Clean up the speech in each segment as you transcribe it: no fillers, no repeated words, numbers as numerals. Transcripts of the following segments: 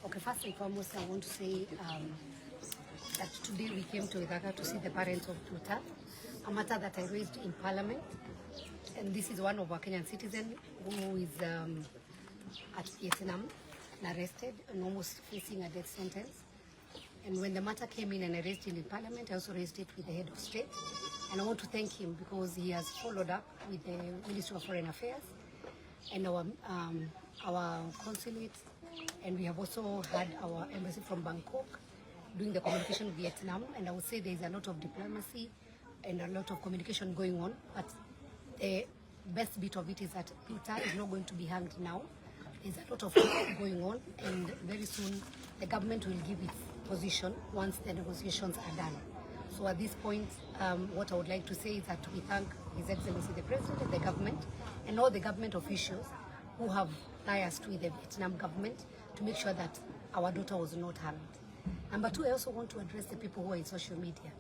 Okay, first and foremost, I want to say that today we came to Ithaka to see the parents of Nduta, a matter that I raised in Parliament. And this is one of our Kenyan citizens who is at Vietnam, arrested and almost facing a death sentence. And when the matter came in and I raised it in Parliament, I also raised it with the head of state. And I want to thank him because he has followed up with the Ministry of Foreign Affairs and our consulate. And we have also had our embassy from Bangkok doing the communication with Vietnam. And I would say there is a lot of diplomacy and a lot of communication going on. But the best bit of it is that Nduta is not going to be hanged now. There's a lot of work going on, and very soon the government will give its position once the negotiations are done. So at this point, what I would like to say is that we thank His Excellency the President and the government and all the government officials who have liaised with the Vietnam government to make sure that our daughter was not harmed. Number two, I also want to address the people who are in social media,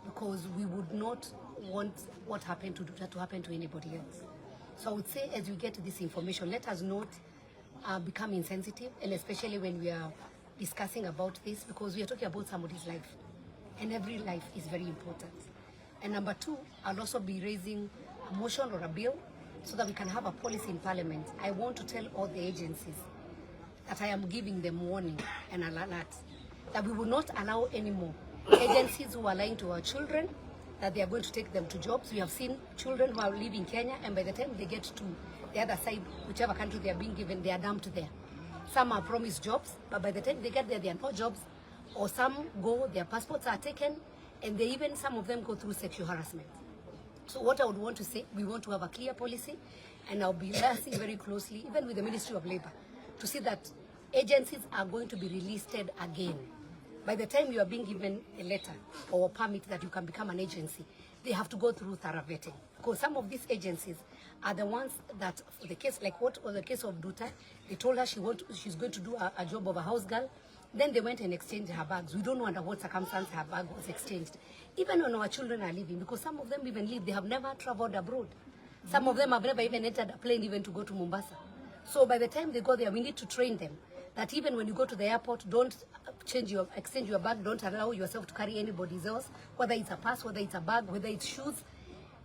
because we would not want what happened to Nduta to happen to anybody else. So I would say, as we get this information, let us not become insensitive, and especially when we are discussing about this, because we are talking about somebody's life, and every life is very important. And number two, I'll also be raising a motion or a bill so that we can have a policy in Parliament. I want to tell all the agencies that I am giving them warning and an alert that we will not allow anymore agencies who are lying to our children that they are going to take them to jobs. We have seen children who are living Kenya, and by the time they get to the other side, whichever country they are being given, they are dumped there. Some are promised jobs, but by the time they get there, there are no jobs. Or some go, their passports are taken, and they even, some of them go through sexual harassment. So what I would want to say, we want to have a clear policy, and I'll be liaising very closely, even with the Ministry of Labor, to see that agencies are going to be relisted again. By the time you are being given a letter or a permit that you can become an agency, they have to go through thorough vetting. Because some of these agencies are the ones that, for the case, like what was the case of Nduta, they told her she's going to do a job of a house girl. Then they went and exchanged her bags. We don't know under what circumstance her bag was exchanged. Even when our children are living, because some of them even live, they have never traveled abroad. Some of them have never even entered a plane even to go to Mombasa. So by the time they go there, we need to train them that even when you go to the airport, don't exchange your bag, don't allow yourself to carry anybody's else, whether it's a purse, whether it's a bag, whether it's shoes.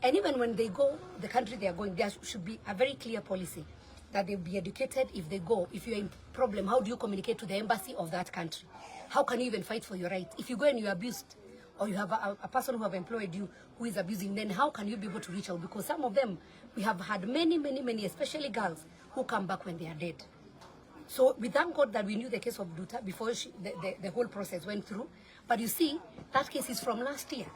And even when they go, the country they are going, there should be a very clear policy that they'll be educated if they go. If you're in problem, how do you communicate to the embassy of that country? How can you even fight for your rights? If you go and you're abused, or you have a person who have employed you who is abusing, then how can you be able to reach out? Because some of them, we have had many, especially girls, who come back when they are dead. So we thank God that we knew the case of Nduta before the whole process went through. But you see, that case is from last year.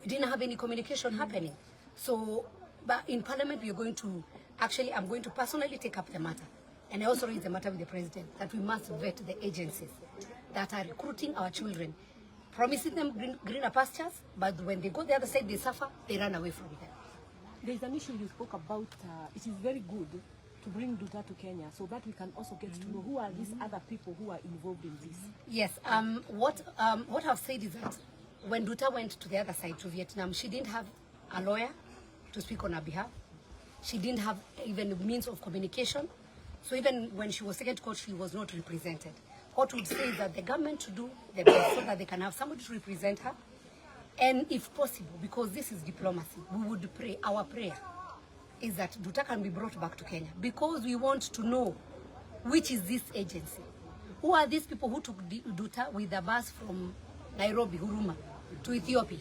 We didn't have any communication happening. So, but in Parliament, we are going to, actually, I'm going to personally take up the matter. And I also raise the matter with the President, that we must vet the agencies that are recruiting our children, promising them greener pastures, but when they go the other side, they suffer, they run away from them. There's an issue you spoke about. It is very good to bring Nduta to Kenya so that we can also get to know who are these other people who are involved in this. Yes, what I've said is that when Nduta went to the other side, to Vietnam, she didn't have a lawyer to speak on her behalf. She didn't have even means of communication. So even when she was taken to court, she was not represented. What would say is that the government to do the best so that they can have somebody to represent her. And if possible, because this is diplomacy, we would pray, our prayer is that Nduta can be brought back to Kenya, because we want to know which is this agency. Who are these people who took Nduta with the bus from Nairobi, Huruma, to Ethiopia?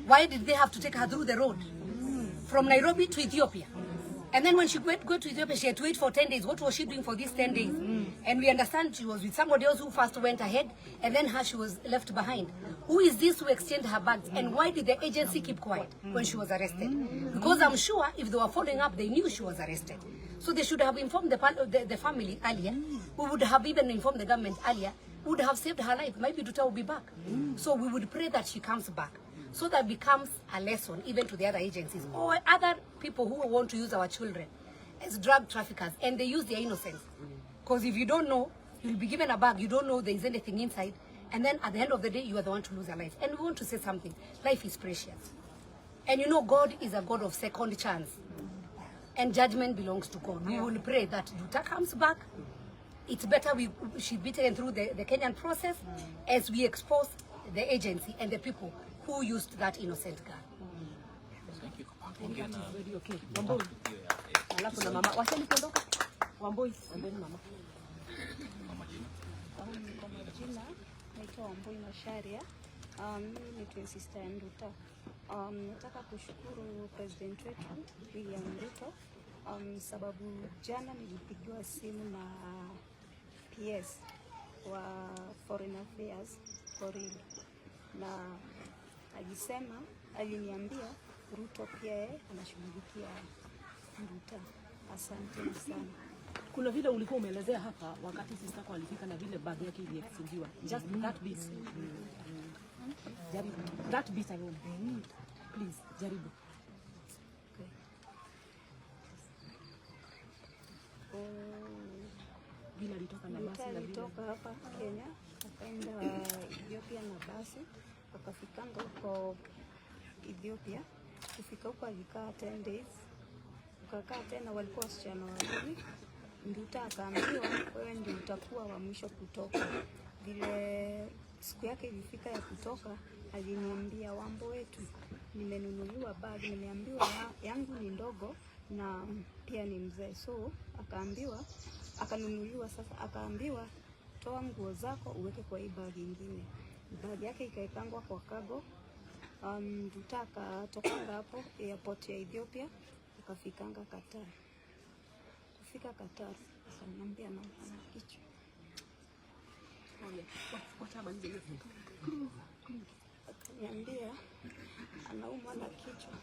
Why did they have to take her through the road from Nairobi to Ethiopia? And then when she went to Ethiopia, she had to wait for 10 days. What was she doing for these 10 days? And we understand she was with somebody else who first went ahead, and then she was left behind. Who is this who exchanged her bags? And why did the agency keep quiet when she was arrested? Because I'm sure if they were following up, they knew she was arrested. So they should have informed the family earlier. We would have even informed the government earlier. We would have saved her life. Maybe Nduta will be back. So we would pray that she comes back, so that becomes a lesson even to the other agencies or other people who want to use our children as drug traffickers, and they use their innocence. Because if you don't know, you'll be given a bag, you don't know there is anything inside, and then at the end of the day, you are the one to lose a life. And we want to say something. Life is precious. And you know, God is a God of second chance. and judgment belongs to God. We will pray that Nduta comes back. It's better she be taken through the Kenyan process as we expose the agency and the people who used that innocent girl. Thank you. Okay. Wamboi. Alafu na mama. Wacheni kuondoka. Wamboi, and then mama. Kwa majina naitwa Wamboi Masharia. Mimi ni twin sister ya Nduta. Nataka kushukuru president wetu William Ruto sababu jana nilipigiwa simu na PS wa Foreign Affairs Korea, na aliniambia Ruto pia anashughulikia Nduta. Asante sana. Kuna vile ulikuwa umeelezea hapa wakati sister yako alifika na vile bag yake iliextendiwa. Just that bit. Jaribu. That bit alone. Please, jaribu. Vile alitoka na basi na vile hapa Kenya akaenda Ethiopia na basi, akafikanga huko Ethiopia. Kufika huko alikaa 10 days. Akakaa tena, walikuwa wasichana wawili. Nduta akaambiwa wewe ndio utakuwa wa mwisho kutoka. Vile siku yake ilifika ya kutoka, aliniambia Wambo wetu, nimenunuliwa bag, nimeambiwa yangu ni ndogo na pia ni mzee. So akanunuliwa sasa, akaambiwa toa nguo zako uweke kwa hii bag nyingine. Bag yake ikaekangwa kwa cargo. Nduta akatokanga hapo airport ya Ethiopia, akafikanga Qatar. Kufika Qatar, akaniambia na kichwa. Akaniambia anaumwa na kichwa.